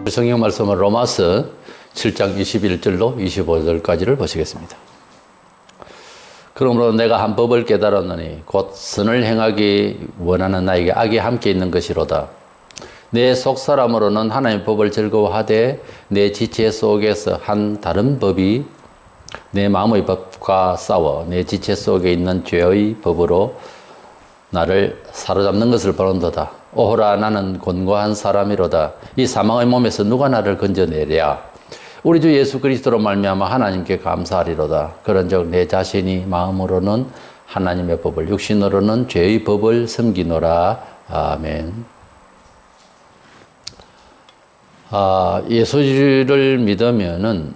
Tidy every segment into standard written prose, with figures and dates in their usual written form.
우리 성경 말씀은 로마서 7장 21절로 25절까지를 보시겠습니다. 그러므로 내가 한 법을 깨달았노니 곧 선을 행하기 원하는 나에게 악이 함께 있는 것이로다. 내 속사람으로는 하나님의 법을 즐거워하되 내 지체 속에서 한 다른 법이 내 마음의 법과 싸워 내 지체 속에 있는 죄의 법으로 나를 사로잡는 것을 보는도다. 오호라 나는 곤고한 사람이로다. 이 사망의 몸에서 누가 나를 건져내랴. 우리 주 예수 그리스도로 말미암아 하나님께 감사하리로다. 그런즉 내 자신이 마음으로는 하나님의 법을 육신으로는 죄의 법을 섬기노라. 아멘. 예수를 믿으면은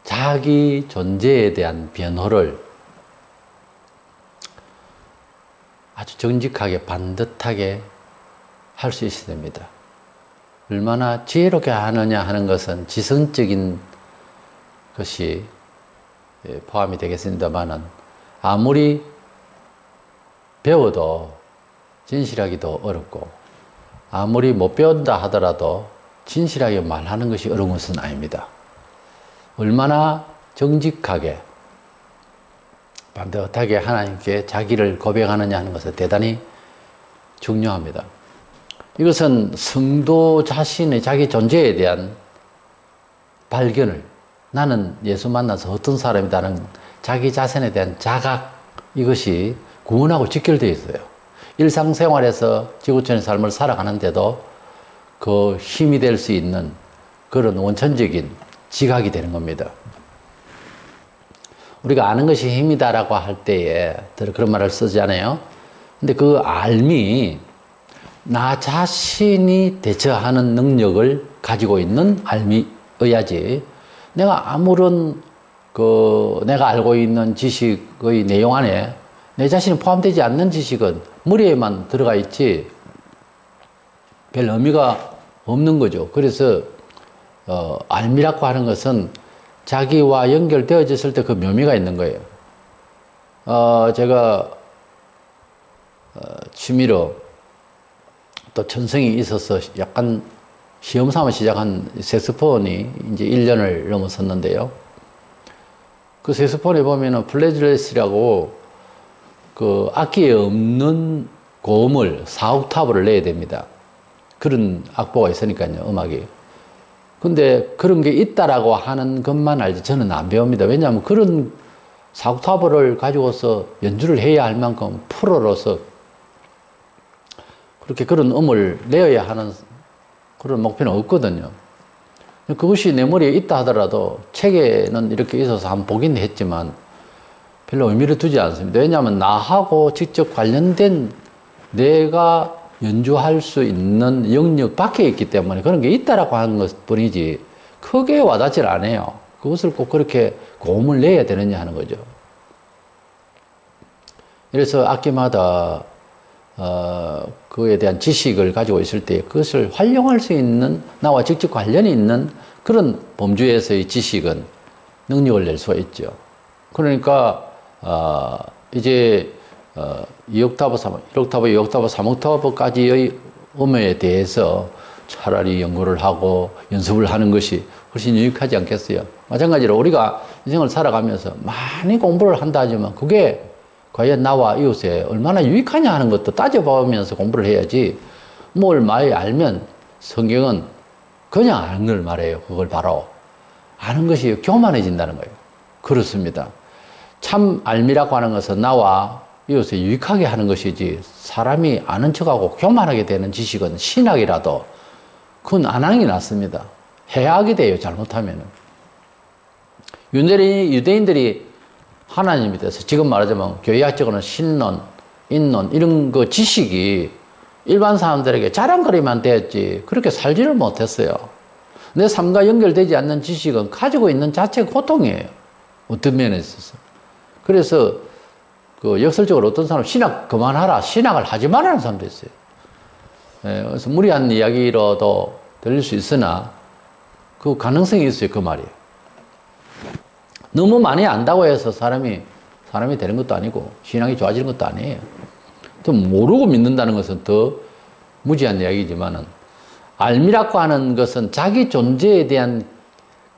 자기 존재에 대한 변호를 아주 정직하게 반듯하게 할 수 있어야 됩니다. 얼마나 지혜롭게 하느냐 하는 것은 지성적인 것이 포함이 되겠습니다만은 아무리 배워도 진실하기도 어렵고 아무리 못 배운다 하더라도 진실하게 말하는 것이 어려운 것은 아닙니다. 얼마나 정직하게 반듯하게 하나님께 자기를 고백하느냐 하는 것은 대단히 중요합니다. 이것은 성도 자신의 자기 존재에 대한 발견을 나는 예수 만나서 어떤 사람이다는 자기 자신에 대한 자각 이것이 구원하고 직결되어 있어요. 일상생활에서 지구촌의 삶을 살아가는데도 그 힘이 될 수 있는 그런 원천적인 지각이 되는 겁니다. 우리가 아는 것이 힘이다라고 할 때에 그런 말을 쓰잖아요. 근데 그 알미 나 자신이 대처하는 능력을 가지고 있는 알미여야지 내가 아무런 내가 알고 있는 지식의 내용 안에 내 자신이 포함되지 않는 지식은 머리에만 들어가 있지 별 의미가 없는 거죠. 그래서 알미라고 하는 것은 자기와 연결되어졌을 때 그 묘미가 있는 거예요. 제가 취미로 또 천성이 있어서 약간 시험 삼아 시작한 색소폰이 이제 1년을 넘었었는데요. 그 색소폰에 보면은 플랫렛이라고 그 악기에 없는 고음을 4옥타브를 내야 됩니다. 그런 악보가 있으니까요, 음악이. 근데 그런 게 있다라고 하는 것만 알지 저는 안 배웁니다. 왜냐하면 그런 4옥타브를 가지고서 연주를 해야 할 만큼 프로로서 그렇게 그런 음을 내어야 하는 그런 목표는 없거든요. 그것이 내 머리에 있다 하더라도 책에는 이렇게 있어서 한번 보긴 했지만 별로 의미를 두지 않습니다. 왜냐하면 나하고 직접 관련된 내가 연주할 수 있는 영역 밖에 있기 때문에 그런 게 있다라고 하는 것 뿐이지 크게 와닿질 않아요. 그것을 꼭 그렇게 고음을 내야 되느냐 하는 거죠. 그래서 악기마다 그에 대한 지식을 가지고 있을 때 그것을 활용할 수 있는 나와 직접 관련이 있는 그런 범주에서의 지식은 능력을 낼 수가 있죠. 그러니까 이제 2옥타브, 1옥타브, 2옥타브, 3옥타브까지의 음에 대해서 차라리 연구를 하고 연습을 하는 것이 훨씬 유익하지 않겠어요? 마찬가지로 우리가 인생을 살아가면서 많이 공부를 한다 하지만 그게 과연 나와 이웃에 얼마나 유익하냐 하는 것도 따져보면서 공부를 해야지 뭘 많이 알면 성경은 그냥 아는 걸 말해요. 그걸 바로. 아는 것이 교만해진다는 거예요. 그렇습니다. 참 알미라고 하는 것은 나와 이웃에 유익하게 하는 것이지 사람이 아는 척하고 교만하게 되는 지식은 신학이라도 그건 안 하는 게 낫습니다. 해악이 돼요. 잘못하면은. 유대인들이 하나님에 대해서 지금 말하자면 교회학적으로는 신론, 인론 이런 그 지식이 일반 사람들에게 자랑거리만 되었지 그렇게 살지를 못했어요. 내 삶과 연결되지 않는 지식은 가지고 있는 자체가 고통이에요. 어떤 면에 있어서. 그래서 그 역설적으로 어떤 사람 신학 그만하라, 신학을 하지 말라는 사람도 있어요. 그래서 무리한 이야기로도 들릴 수 있으나 그 가능성이 있어요. 그 말이에요. 너무 많이 안다고 해서 사람이 되는 것도 아니고 신앙이 좋아지는 것도 아니에요. 또 모르고 믿는다는 것은 더 무지한 이야기지만은 알미라고 하는 것은 자기 존재에 대한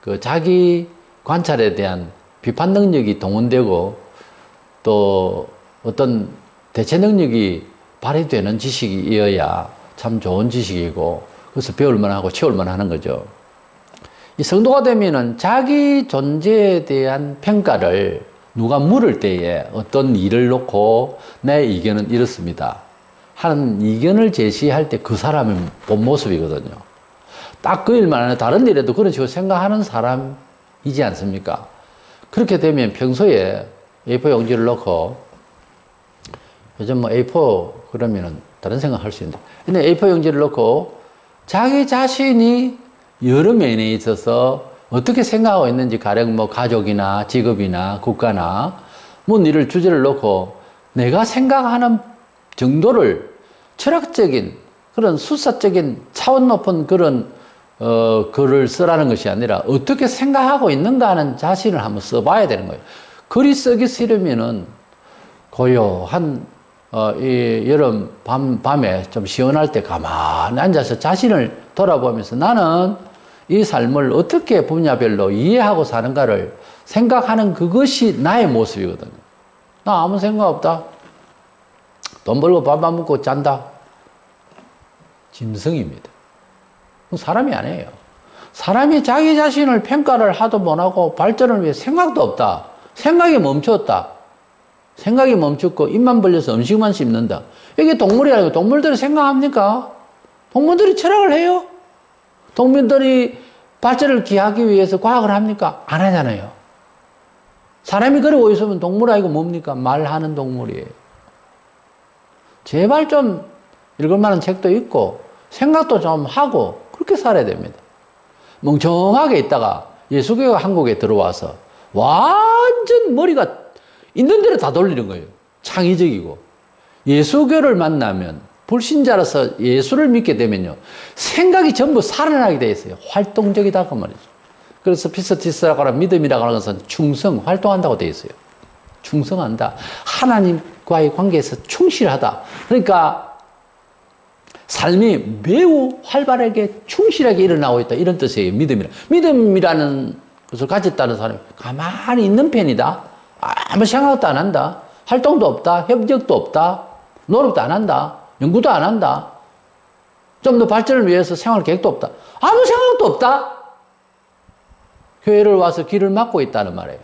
그 자기 관찰에 대한 비판 능력이 동원되고 또 어떤 대체 능력이 발휘되는 지식이어야 참 좋은 지식이고 그래서 배울 만하고 채울 만하는 거죠. 이 성도가 되면은 자기 존재에 대한 평가를 누가 물을 때에 어떤 일을 놓고 내 의견은 이렇습니다 하는 의견을 제시할 때 그 사람의 본 모습이거든요. 딱 그 일만 하는 다른 일에도 그런 식으로 생각하는 사람이지 않습니까? 그렇게 되면 평소에 A4 용지를 놓고 요즘 뭐 A4 그러면은 다른 생각 할 수 있는데 근데 A4 용지를 놓고 자기 자신이 여러 면에 있어서 어떻게 생각하고 있는지 가령 뭐 가족이나 직업이나 국가나 뭐 일을 주제를 놓고 내가 생각하는 정도를 철학적인 그런 수사적인 차원 높은 그런 글을 쓰라는 것이 아니라 어떻게 생각하고 있는가 하는 자신을 한번 써봐야 되는 거예요. 글이 쓰기 싫으면은 고요한 이 여름 밤에 좀 시원할 때 가만히 앉아서 자신을 돌아보면서 나는 이 삶을 어떻게 분야별로 이해하고 사는가를 생각하는 그것이 나의 모습이거든요. 나 아무 생각 없다. 돈 벌고 밥 안 먹고 잔다. 짐승입니다. 사람이 아니에요. 사람이 자기 자신을 평가를 하도 못하고 발전을 위해 생각도 없다. 생각이 멈췄다. 생각이 멈췄고 입만 벌려서 음식만 씹는다. 이게 동물이 아니고 동물들이 생각합니까? 동물들이 철학을 해요? 동물들이 발전을 기하기 위해서 과학을 합니까? 안 하잖아요. 사람이 그러고 있으면 동물 아니고 뭡니까? 말하는 동물이에요. 제발 좀 읽을 만한 책도 있고 생각도 좀 하고 그렇게 살아야 됩니다. 멍청하게 있다가 예수교가 한국에 들어와서 완전 머리가 있는 대로 다 돌리는 거예요. 창의적이고. 예수교를 만나면 불신자라서 예수를 믿게 되면요. 생각이 전부 살아나게 돼 있어요. 활동적이다 그 말이죠. 그래서 피스티스라고 하는 믿음이라고 하는 것은 충성, 활동한다고 돼 있어요. 충성한다. 하나님과의 관계에서 충실하다. 그러니까 삶이 매우 활발하게 충실하게 일어나고 있다. 이런 뜻이에요. 믿음이라. 믿음이라는 것을 가졌다는 사람이 가만히 있는 편이다. 아무 생각도 안 한다. 활동도 없다. 협력도 없다. 노력도 안 한다. 연구도 안 한다. 좀 더 발전을 위해서 생활 계획도 없다. 아무 생각도 없다. 교회를 와서 길을 막고 있다는 말이에요.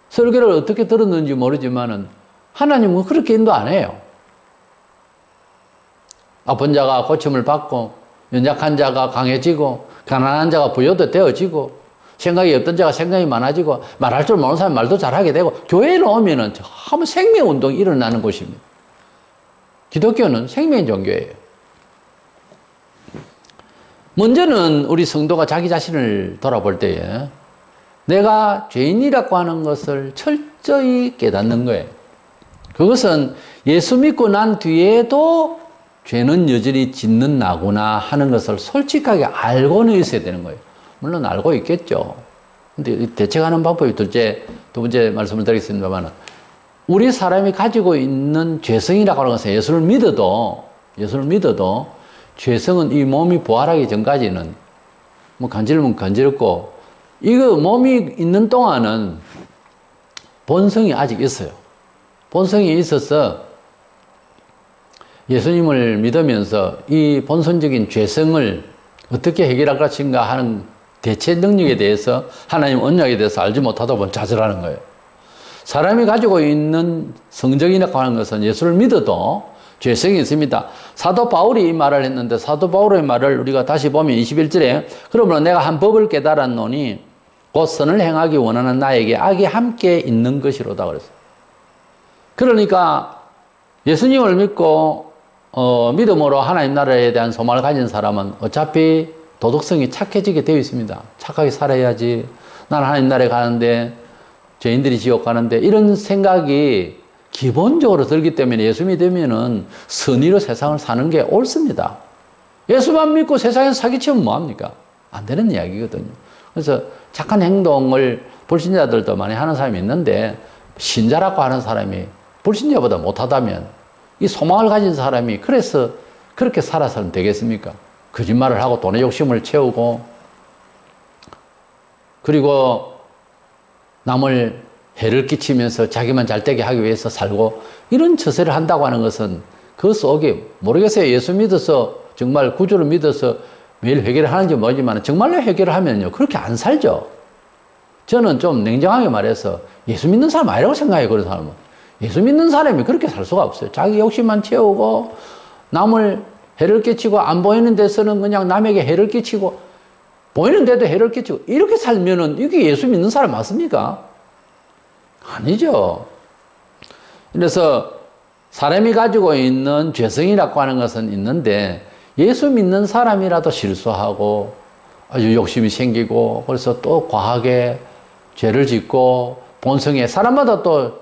설교를 어떻게 들었는지 모르지만은 하나님은 그렇게 인도 안 해요. 아픈 자가 고침을 받고 연약한 자가 강해지고 가난한 자가 부여도 되어지고 생각이 없던 자가 생각이 많아지고 말할 줄 모르는 사람이 말도 잘하게 되고 교회에 오면은 한번 생명운동이 일어나는 곳입니다. 기독교는 생명의 종교예요. 먼저는 우리 성도가 자기 자신을 돌아볼 때에 내가 죄인이라고 하는 것을 철저히 깨닫는 거예요. 그것은 예수 믿고 난 뒤에도 죄는 여전히 짓는 나구나 하는 것을 솔직하게 알고는 있어야 되는 거예요. 물론 알고 있겠죠. 근데 대책하는 방법이 두 번째 말씀을 드리겠습니다만 우리 사람이 가지고 있는 죄성이라고 하는 것은 예수를 믿어도 죄성은 이 몸이 부활하기 전까지는 뭐 간지르면 간지럽고 이거 몸이 있는 동안은 본성이 아직 있어요. 본성이 있어서 예수님을 믿으면서 이 본성적인 죄성을 어떻게 해결할 것인가 하는 대체 능력에 대해서 하나님 언약에 대해서 알지 못하다 보면 좌절하는 거예요. 사람이 가지고 있는 성적이라고 하는 것은 예수를 믿어도 죄성이 있습니다. 사도 바울이 이 말을 했는데 사도 바울의 말을 우리가 다시 보면 21절에 그러므로 내가 한 법을 깨달았노니 곧 선을 행하기 원하는 나에게 악이 함께 있는 것이로다 그랬어요. 그러니까 예수님을 믿고 믿음으로 하나님 나라에 대한 소망을 가진 사람은 어차피 도덕성이 착해지게 되어 있습니다. 착하게 살아야지. 나는 하나님 나라에 가는데 죄인들이 지옥 가는데 이런 생각이 기본적으로 들기 때문에 예수 믿으면은 선의로 세상을 사는 게 옳습니다. 예수만 믿고 세상에서 사기치면 뭐합니까? 안 되는 이야기거든요. 그래서 착한 행동을 불신자들도 많이 하는 사람이 있는데 신자라고 하는 사람이 불신자보다 못하다면 이 소망을 가진 사람이 그래서 그렇게 살아서는 되겠습니까? 거짓말을 하고 돈의 욕심을 채우고 그리고 남을 해를 끼치면서 자기만 잘되게 하기 위해서 살고 이런 처세를 한다고 하는 것은 그 속에 모르겠어요. 예수 믿어서 정말 구주를 믿어서 매일 회개를 하는지 모르지만 정말로 회개를 하면요 그렇게 안 살죠. 저는 좀 냉정하게 말해서 예수 믿는 사람 아니라고 생각해요. 그런 사람은 예수 믿는 사람이 그렇게 살 수가 없어요. 자기 욕심만 채우고 남을 해를 끼치고 안 보이는 데서는 그냥 남에게 해를 끼치고 보이는 데도 해를 끼치고 이렇게 살면은 이게 예수 믿는 사람 맞습니까? 아니죠. 그래서 사람이 가지고 있는 죄성이라고 하는 것은 있는데 예수 믿는 사람이라도 실수하고 아주 욕심이 생기고 그래서 또 과하게 죄를 짓고 본성에 사람마다 또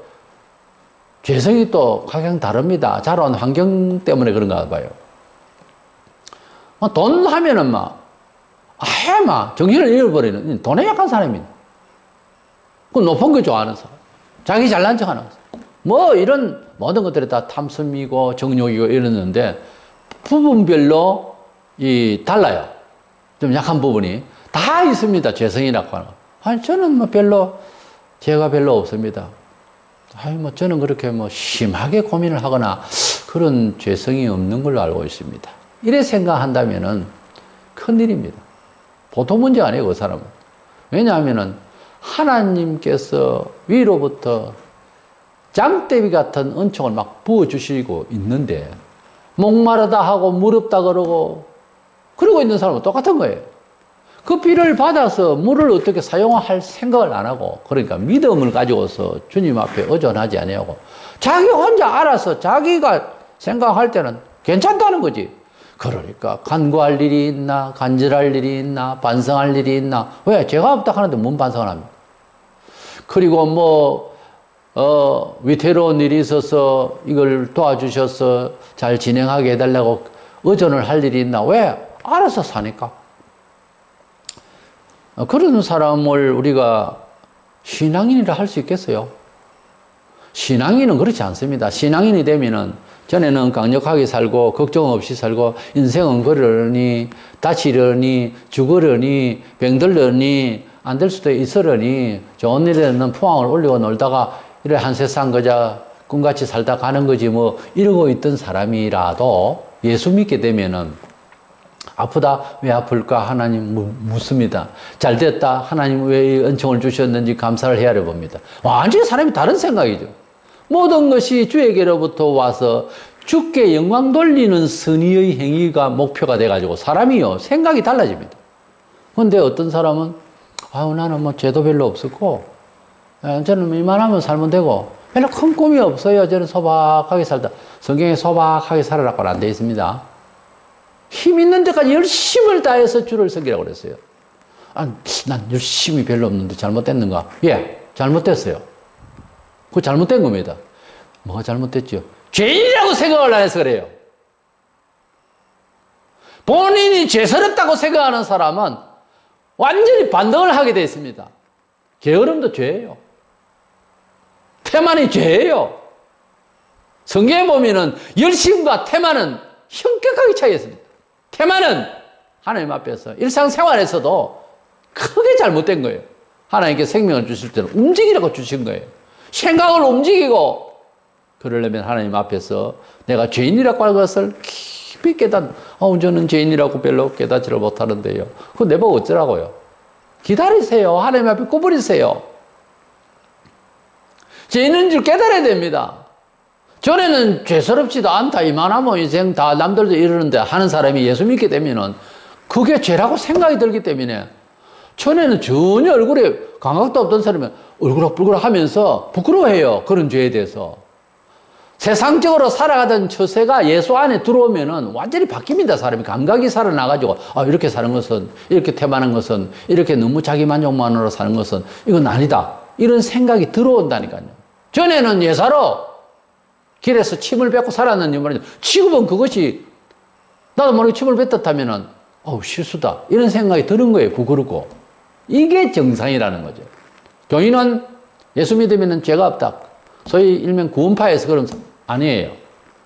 죄성이 또 각양 다릅니다. 자라온 환경 때문에 그런가 봐요. 돈 하면은 아예 정신을 잃어버리는 돈에 약한 사람이네. 그 높은 거 좋아하는 사람. 자기 잘난 척 하는 사람. 이런 모든 것들이 다 탐심이고 정욕이고 이러는데 부분별로 달라요. 좀 약한 부분이. 다 있습니다. 죄성이라고 하는 거. 아니, 저는 별로, 죄가 별로 없습니다. 아니, 저는 그렇게 심하게 고민을 하거나 그런 죄성이 없는 걸로 알고 있습니다. 이래 생각한다면은 큰일입니다. 보통 문제가 아니에요, 그 사람은. 왜냐하면은 하나님께서 위로부터 장대비 같은 은총을 막 부어주시고 있는데 목마르다 하고 무렵다 그러고 그러고 있는 사람은 똑같은 거예요. 그 비를 받아서 물을 어떻게 사용할 생각을 안 하고 그러니까 믿음을 가지고서 주님 앞에 의존하지 아니하고 자기 혼자 알아서 자기가 생각할 때는 괜찮다는 거지. 그러니까 간구할 일이 있나 간절할 일이 있나 반성할 일이 있나 왜? 죄가 없다 하는데 뭔 반성을 합니까? 그리고 위태로운 일이 있어서 이걸 도와주셔서 잘 진행하게 해달라고 의존을 할 일이 있나? 왜? 알아서 사니까. 그런 사람을 우리가 신앙인이라 할 수 있겠어요? 신앙인은 그렇지 않습니다. 신앙인이 되면은 전에는 강력하게 살고 걱정 없이 살고 인생은 그러니 다치려니 죽으려니 병들려니 안 될 수도 있으려니 좋은 일에는 포항을 올리고 놀다가 이래 한 세상 그저 꿈같이 살다 가는 거지 이러고 있던 사람이라도 예수 믿게 되면은 아프다 왜 아플까 하나님 묻습니다. 잘 됐다 하나님 왜 이 은총을 주셨는지 감사를 헤아려 봅니다. 완전히 사람이 다른 생각이죠. 모든 것이 주에게로부터 와서 주께 영광 돌리는 선의의 행위가 목표가 돼가지고 사람이요 생각이 달라집니다. 그런데 어떤 사람은 나는 죄도 별로 없었고 저는 이만하면 살면 되고 별로 큰 꿈이 없어요. 저는 소박하게 살다. 성경에 소박하게 살아라고는 안 되어 있습니다. 힘 있는 데까지 열심을 다해서 주를 섬기라고 그랬어요. 난 열심히 별로 없는데 잘못됐는가? 예, 잘못됐어요. 그거 잘못된 겁니다. 뭐가 잘못됐죠? 죄인이라고 생각을 안 해서 그래요. 본인이 죄스럽다고 생각하는 사람은 완전히 반등을 하게 되어 있습니다. 게으름도 죄예요. 태만이 죄예요. 성경에 보면은 열심과 태만은 현격하게 차이 있습니다. 태만은 하나님 앞에서 일상생활에서도 크게 잘못된 거예요. 하나님께 생명을 주실 때는 움직이라고 주신 거예요. 생각을 움직이고 그러려면 하나님 앞에서 내가 죄인이라고 할 것을 깊이 저는 죄인이라고 별로 깨닫지를 못하는데요. 그거 내보고 어쩌라고요? 기다리세요. 하나님 앞에 구부리세요. 죄인인 줄 깨달아야 됩니다. 전에는 죄스럽지도 않다. 이만하면 인생 다 남들도 이러는데 하는 사람이 예수 믿게 되면은 그게 죄라고 생각이 들기 때문에 전에는 전혀 얼굴에 감각도 없던 사람이 얼굴럭불그럭 하면서 부끄러워해요. 그런 죄에 대해서. 세상적으로 살아가던 처세가 예수 안에 들어오면은 완전히 바뀝니다. 사람이 감각이 살아나가지고 이렇게 사는 것은 이렇게 태만한 것은 이렇게 너무 자기 만족만으로 사는 것은 이건 아니다. 이런 생각이 들어온다니까요. 전에는 예사로 길에서 침을 뱉고 살았는지 말이죠. 지금은 그것이 나도 모르게 침을 뱉었다면은 실수다. 이런 생각이 드는 거예요. 부끄럽고. 이게 정상이라는 거죠. 교인은 예수 믿으면 죄가 없다. 소위 일명 구원파에서 그런 아니에요.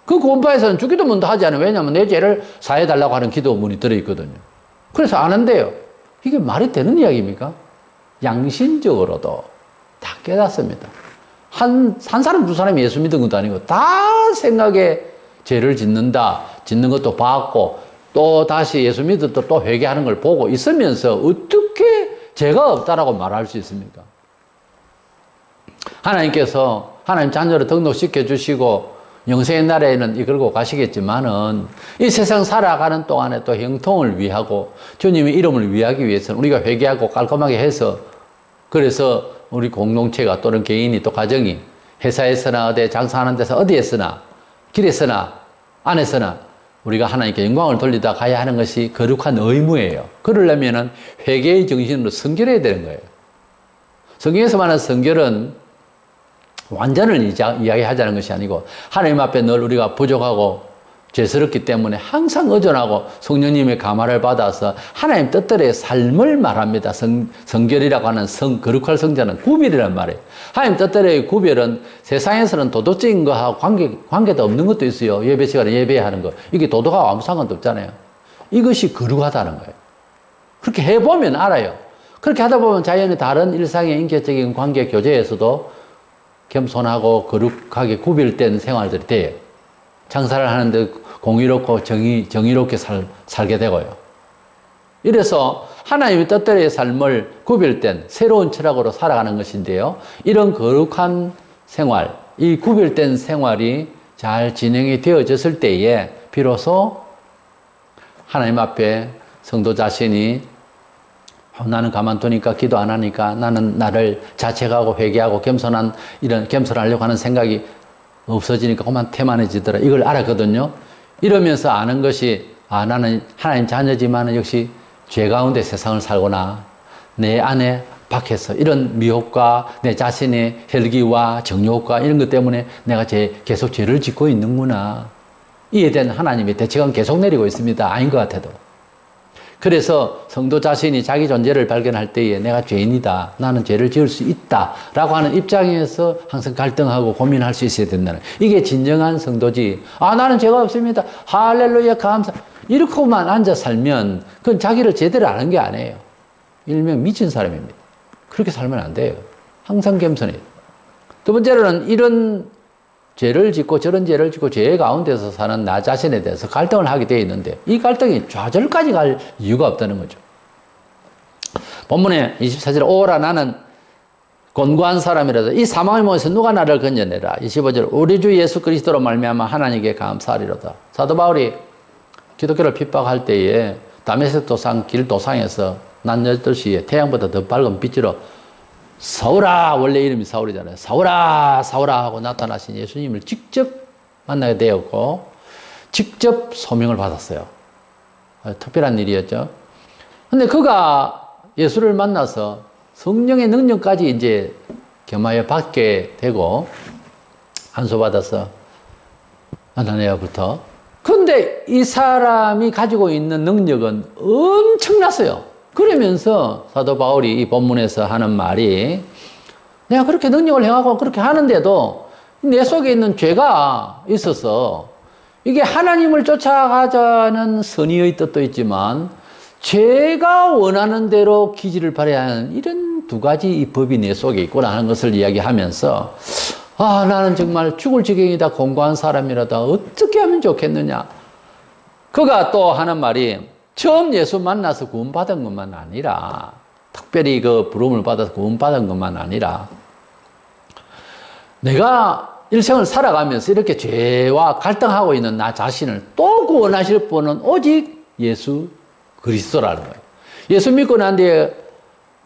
그 구원파에서는 주기도문도 하지 않아요. 왜냐하면 내 죄를 사해달라고 하는 기도문이 들어있거든요. 그래서 안 한대요. 이게 말이 되는 이야기입니까? 양심적으로도 다 깨닫습니다. 한 사람, 두 사람이 예수 믿은 것도 아니고 다 생각에 죄를 짓는다. 짓는 것도 봤고 또 다시 예수 믿었다 또 회개하는 걸 보고 있으면서 어떻게 죄가 없다라고 말할 수 있습니까? 하나님께서 하나님 자녀로 등록시켜 주시고 영생의 나라에는 이끌고 가시겠지만은 이 세상 살아가는 동안에 또 형통을 위하고 주님의 이름을 위하기 위해서는 우리가 회개하고 깔끔하게 해서 그래서 우리 공동체가 또는 개인이 또 가정이 회사에서나 어디 장사하는 데서 어디에서나 길에서나 안에서나 우리가 하나님께 영광을 돌리다 가야 하는 것이 거룩한 의무예요. 그러려면은 회개의 정신으로 성결해야 되는 거예요. 성경에서 말하는 성결은 완전을 이야기하자는 것이 아니고 하나님 앞에 늘 우리가 부족하고 죄스럽기 때문에 항상 의존하고 성령님의 감화를 받아서 하나님 뜻대로의 삶을 말합니다. 성결이라고 하는 거룩할 성자는 구별이란 말이에요. 하나님 뜻대로의 구별은 세상에서는 도덕적인 거하고 관계도 없는 것도 있어요. 예배 시간에 예배하는 거. 이게 도덕하고 아무 상관도 없잖아요. 이것이 거룩하다는 거예요. 그렇게 해보면 알아요. 그렇게 하다 보면 자연히 다른 일상의 인격적인 관계 교제에서도 겸손하고 거룩하게 구별된 생활들이 돼요. 장사를 하는데 공의롭고 정의롭게 살게 되고요. 이래서 하나님의 뜻대로의 삶을 구별된 새로운 철학으로 살아가는 것인데요. 이런 거룩한 생활, 이 구별된 생활이 잘 진행이 되어졌을 때에 비로소 하나님 앞에 성도 자신이 나는 가만두니까 기도 안 하니까 나는 나를 자책하고 회개하고 겸손하려고 하는 생각이 없어지니까 그만 태만해지더라. 이걸 알았거든요. 이러면서 아는 것이 나는 하나님 자녀지만 역시 죄 가운데 세상을 살거나 내 안에 밖에서 이런 미혹과 내 자신의 혈기와 정욕과 이런 것 때문에 내가 계속 죄를 짓고 있는구나. 이에 대한 하나님의 대책은 계속 내리고 있습니다. 아닌 것 같아도. 그래서 성도 자신이 자기 존재를 발견할 때에 내가 죄인이다. 나는 죄를 지을 수 있다. 라고 하는 입장에서 항상 갈등하고 고민할 수 있어야 된다는. 이게 진정한 성도지. 나는 죄가 없습니다. 할렐루야 감사. 이렇게만 앉아 살면 그건 자기를 제대로 아는 게 아니에요. 일명 미친 사람입니다. 그렇게 살면 안 돼요. 항상 겸손해요. 두 번째로는 이런 죄를 짓고 저런 죄를 짓고 죄 가운데서 사는 나 자신에 대해서 갈등을 하게 되어 있는데 이 갈등이 좌절까지 갈 이유가 없다는 거죠. 본문에 24절에 오라 나는 곤고한 사람이라도 이 사망의 몸에서 누가 나를 건져내라. 25절 우리 주 예수 그리스도로 말미암아 하나님께 감사하리로다. 사도 바울이 기독교를 핍박할 때에 다메섹 도상 길 도상에서 낮 8시에 태양보다 더 밝은 빛으로 사울아, 원래 이름이 사울이잖아요. 사울아, 사울아 하고 나타나신 예수님을 직접 만나게 되었고 직접 소명을 받았어요. 특별한 일이었죠. 근데 그가 예수를 만나서 성령의 능력까지 이제 겸하여 받게 되고 안수받아서 아나니아부터. 근데 이 사람이 가지고 있는 능력은 엄청났어요. 그러면서 사도 바울이 이 본문에서 하는 말이 내가 그렇게 능력을 행하고 그렇게 하는데도 내 속에 있는 죄가 있어서 이게 하나님을 쫓아가자는 선의의 뜻도 있지만 죄가 원하는 대로 기질을 발휘해야 하는 이런 두 가지 이 법이 내 속에 있구나 하는 것을 이야기하면서 나는 정말 죽을 지경이다. 공고한 사람이라다. 어떻게 하면 좋겠느냐. 그가 또 하는 말이 처음 예수 만나서 구원받은 것만 아니라 특별히 그 부름을 받아서 구원받은 것만 아니라 내가 일생을 살아가면서 이렇게 죄와 갈등하고 있는 나 자신을 또 구원하실 분은 오직 예수 그리스도라는 거예요. 예수 믿고 난 뒤에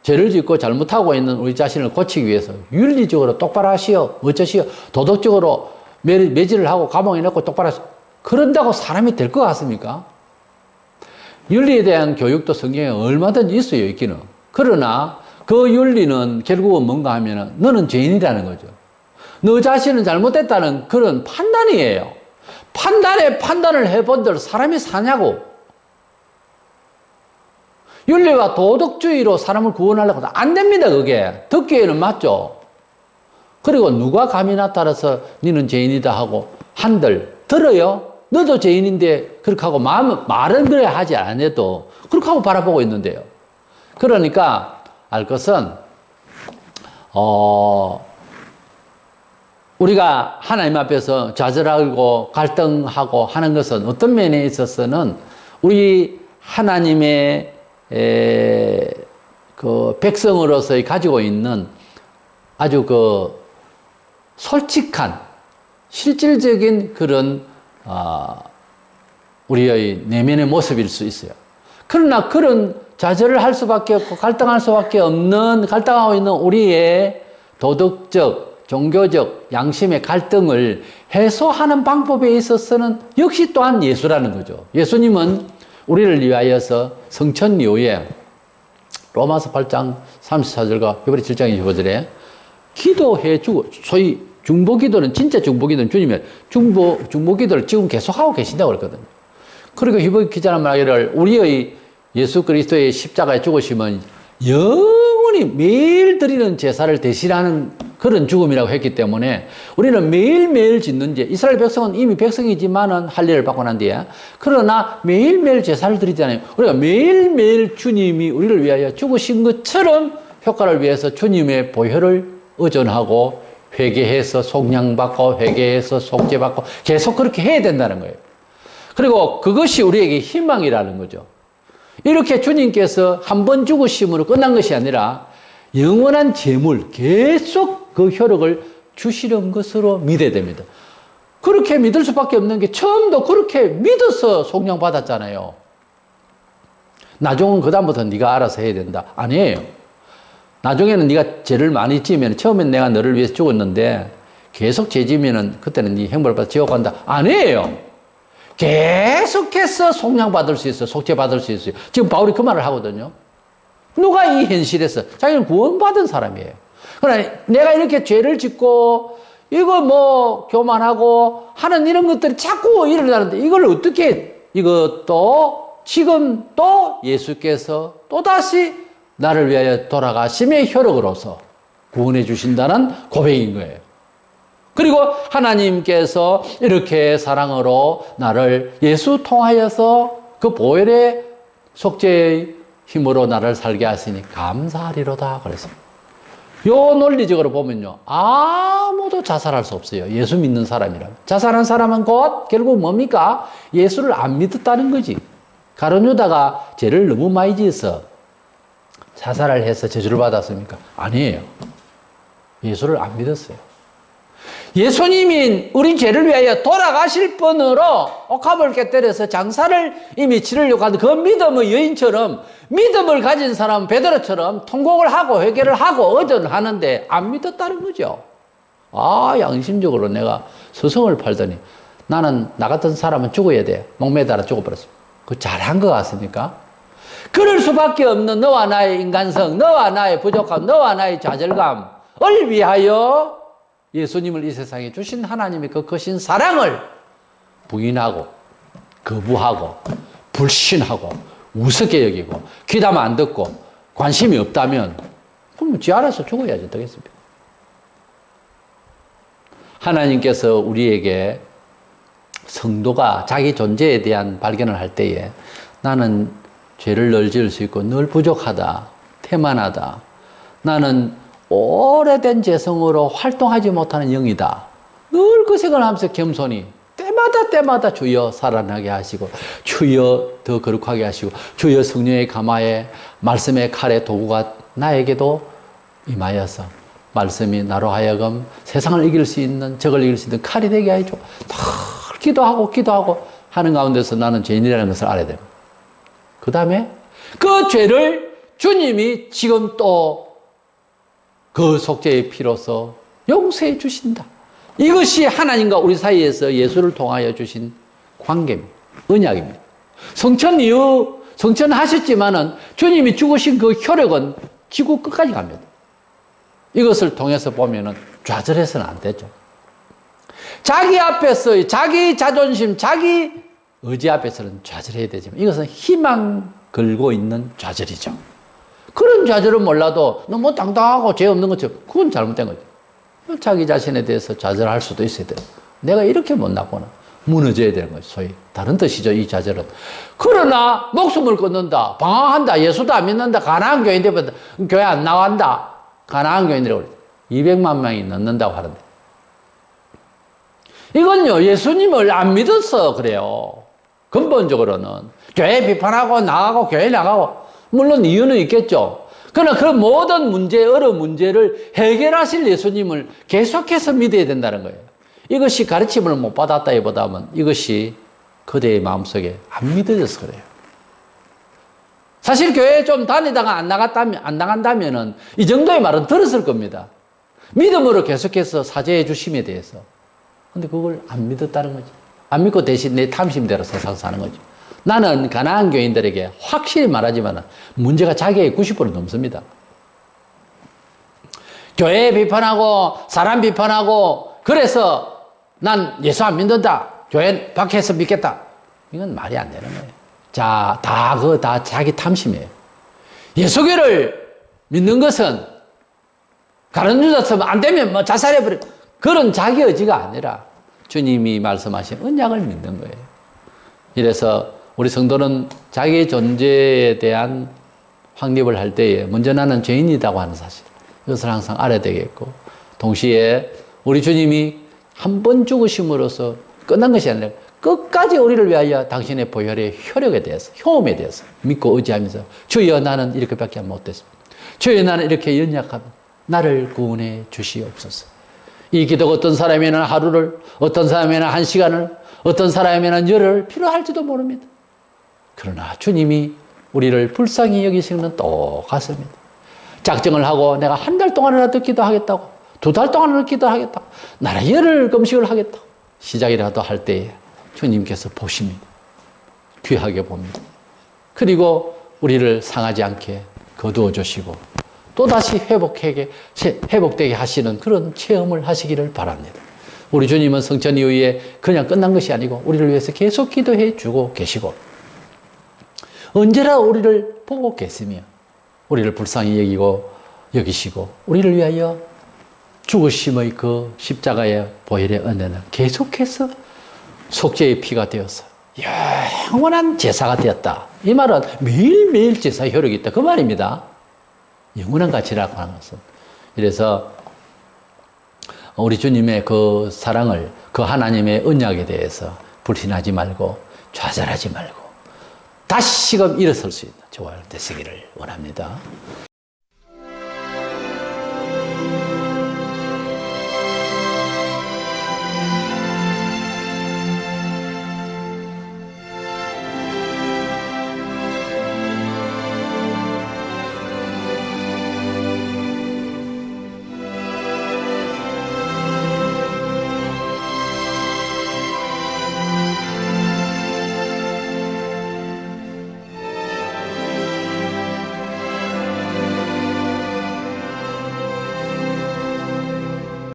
죄를 짓고 잘못하고 있는 우리 자신을 고치기 위해서 윤리적으로 똑바로 하시오. 어쩌시오. 도덕적으로 매질을 하고 감옥에 넣고 똑바로 하시오. 그런다고 사람이 될 것 같습니까? 윤리에 대한 교육도 성경에 얼마든지 있어요, 있기는. 그러나 그 윤리는 결국은 뭔가 하면은 너는 죄인이라는 거죠. 너 자신은 잘못됐다는 그런 판단이에요. 판단을 해본들 사람이 사냐고. 윤리와 도덕주의로 사람을 구원하려고 안 됩니다, 그게. 듣기에는 맞죠. 그리고 누가 감히 나타나서 너는 죄인이다 하고 한들 들어요? 너도 죄인인데 그렇게 하고 말은 그래 하지 않아도 그렇게 하고 바라보고 있는데요. 그러니까 알 것은 우리가 하나님 앞에서 좌절하고 갈등하고 하는 것은 어떤 면에 있어서는 우리 하나님의 그 백성으로서 가지고 있는 아주 그 솔직한 실질적인 그런 우리의 내면의 모습일 수 있어요. 그러나 그런 좌절을 할 수밖에 없고 갈등할 수밖에 없는 갈등하고 있는 우리의 도덕적, 종교적, 양심의 갈등을 해소하는 방법에 있어서는 역시 또한 예수라는 거죠. 예수님은 우리를 위하여서 성천 이후에 로마서 8장 34절과 히브리 7장 25절에 기도해 주고, 소위 중보기도는, 진짜 중보기도는 주님의 중보기도를 지금 계속하고 계신다고 그랬거든요. 그리고 히브리 기자는 말하기를 우리의 예수 그리스도의 십자가의 죽으심은 영원히 매일 드리는 제사를 대신하는 그런 죽음이라고 했기 때문에 우리는 매일매일 짓는 죄, 이스라엘 백성은 이미 백성이지만은 할례를 받고 난 뒤에, 그러나 매일매일 제사를 드리잖아요. 우리가 매일매일 주님이 우리를 위하여 죽으신 것처럼 효과를 위해서 주님의 보혈을 의존하고 회개해서 속량받고 회개해서 속죄받고 계속 그렇게 해야 된다는 거예요. 그리고 그것이 우리에게 희망이라는 거죠. 이렇게 주님께서 한 번 죽으심으로 끝난 것이 아니라 영원한 재물, 계속 그 효력을 주시는 것으로 믿어야 됩니다. 그렇게 믿을 수밖에 없는 게 처음도 그렇게 믿어서 속량받았잖아요. 나중은 그다음부터 네가 알아서 해야 된다. 아니에요. 나중에는 네가 죄를 많이 지으면, 처음엔 내가 너를 위해서 죽었는데 계속 죄 지으면 그때는 네 형벌 받아 지옥 간다. 아니에요. 계속해서 속량받을 수 있어요. 속죄받을 수 있어요. 지금 바울이 그 말을 하거든요. 누가 이 현실에서 자기는 구원받은 사람이에요. 그러나 내가 이렇게 죄를 짓고 이거 뭐 교만하고 하는 이런 것들이 자꾸 일어나는데 이걸 어떻게, 이것도 지금 또 예수께서 또다시 나를 위하여 돌아가심의 효력으로서 구원해 주신다는 고백인 거예요. 그리고 하나님께서 이렇게 사랑으로 나를 예수 통하여서 그 보혈의 속죄의 힘으로 나를 살게 하시니 감사하리로다 그랬습니다. 요 논리적으로 보면요, 아무도 자살할 수 없어요. 예수 믿는 사람이라면. 자살한 사람은 곧 결국 뭡니까? 예수를 안 믿었다는 거지. 가룟 유다가 죄를 너무 많이 지어서 자살을 해서 저주를 받았습니까? 아니에요. 예수를 안 믿었어요. 예수님이 우리 죄를 위하여 돌아가실 분으로 옥합을 깨뜨려서 장사를 이미 치르려고 하는 그 믿음의 여인처럼, 믿음을 가진 사람 베드로처럼 통곡을 하고 회개를 하고 의존하는데 안 믿었다는 거죠. 양심적으로 내가 서성을 팔더니 나는 나 같은 사람은 죽어야 돼. 목매달아 죽어버렸습니다. 그 잘한 것 같습니까? 그럴 수밖에 없는 너와 나의 인간성, 너와 나의 부족함, 너와 나의 좌절감을 위하여 예수님을 이 세상에 주신 하나님의 그 크신 사랑을 부인하고 거부하고 불신하고 우습게 여기고 귀담 안 듣고 관심이 없다면 그럼 지 알아서 죽어야지 어떻겠습니까? 하나님께서 우리에게 성도가 자기 존재에 대한 발견을 할 때에 나는 죄를 늘 지을 수 있고 늘 부족하다, 태만하다, 나는 오래된 죄성으로 활동하지 못하는 영이다. 늘 그 생각을 하면서 겸손히 때마다 주여 살아나게 하시고 주여 더 거룩하게 하시고 주여 성령의 가마에 말씀의 칼에 도구가 나에게도 임하여서 말씀이 나로 하여금 세상을 이길 수 있는, 적을 이길 수 있는 칼이 되게 하죠. 늘 기도하고 하는 가운데서 나는 죄인이라는 것을 알아야 됩니다. 그 다음에 그 죄를 주님이 지금 또 그 속죄의 피로서 용서해 주신다. 이것이 하나님과 우리 사이에서 예수를 통하여 주신 관계입니다. 언약입니다. 성천 이후 성천하셨지만은 주님이 죽으신 그 효력은 지구 끝까지 갑니다. 이것을 통해서 보면은 좌절해서는 안 되죠. 자기 앞에서 자기 자존심, 자기 의지 앞에서는 좌절해야 되지만 이것은 희망 걸고 있는 좌절이죠. 그런 좌절은 몰라도 너무 당당하고 죄 없는 것처럼 그건 잘못된 거죠. 자기 자신에 대해서 좌절할 수도 있어야 돼요. 내가 이렇게 못났구나. 무너져야 되는 거죠. 소위 다른 뜻이죠. 이 좌절은. 그러나 목숨을 끊는다, 방황한다, 예수도 안 믿는다, 가나안 교인들보다 교회 안 나간다. 가나안 교인들이 200만 명이 넘는다고 하는데 이건요 예수님을 안 믿어서 그래요. 근본적으로는 교회 비판하고 나가고 교회 나가고 물론 이유는 있겠죠. 그러나 그 모든 문제, 어려운 문제를 해결하실 예수님을 계속해서 믿어야 된다는 거예요. 이것이 가르침을 못 받았다기보다는 이것이 그대의 마음속에 안 믿어져서 그래요. 사실 교회에 좀 다니다가 안 나간다면은 이 정도의 말은 들었을 겁니다. 믿음으로 계속해서 사죄해 주심에 대해서. 근데 그걸 안 믿었다는 거죠. 안 믿고 대신 내 탐심대로 세상 사는 거죠. 나는 가나안 교인들에게 확실히 말하지만 문제가 자기의 90% 넘습니다. 교회 비판하고 사람 비판하고 그래서 난 예수 안 믿는다. 교회 밖에서 믿겠다. 이건 말이 안 되는 거예요. 자, 다 자기 탐심이에요. 예수교를 믿는 것은 가르쳐줬으면 안 되면 뭐 자살해버려. 그런 자기 의지가 아니라 주님이 말씀하신 언약을 믿는 거예요. 이래서 우리 성도는 자기 존재에 대한 확립을 할 때에 먼저 나는 죄인이라고 하는 사실. 이것을 항상 알아야 되겠고, 동시에 우리 주님이 한 번 죽으심으로써 끝난 것이 아니라 끝까지 우리를 위하여 당신의 보혈의 효력에 대해서, 효험에 대해서 믿고 의지하면서 주여 나는 이렇게밖에 못했습니다. 주여 나는 이렇게 연약합니다. 나를 구원해 주시옵소서. 이 기도가 어떤 사람에는 하루를, 어떤 사람에는 한 시간을, 어떤 사람에는 열흘 필요할지도 모릅니다. 그러나 주님이 우리를 불쌍히 여기시는 건 똑같습니다. 작정을 하고 내가 한 달 동안이라도 기도하겠다고, 2달 동안이라도 기도하겠다고, 나는 열흘 금식을 하겠다고 시작이라도 할 때에 주님께서 보십니다. 귀하게 봅니다. 그리고 우리를 상하지 않게 거두어 주시고 또다시 회복되게 하시는 그런 체험을 하시기를 바랍니다. 우리 주님은 성천 이후에 그냥 끝난 것이 아니고 우리를 위해서 계속 기도해 주고 계시고 언제나 우리를 보고 계시며 우리를 불쌍히 여기시고 우리를 위하여 죽으심의 그 십자가의 보혈의 은혜는 계속해서 속죄의 피가 되어서 영원한 제사가 되었다. 이 말은 매일매일 제사 효력이 있다. 그 말입니다. 영원한 가치라고 하는 것은. 이래서 우리 주님의 그 사랑을, 그 하나님의 언약에 대해서 불신하지 말고 좌절하지 말고 다시금 일어설 수 있는 저와 되시기를 원합니다.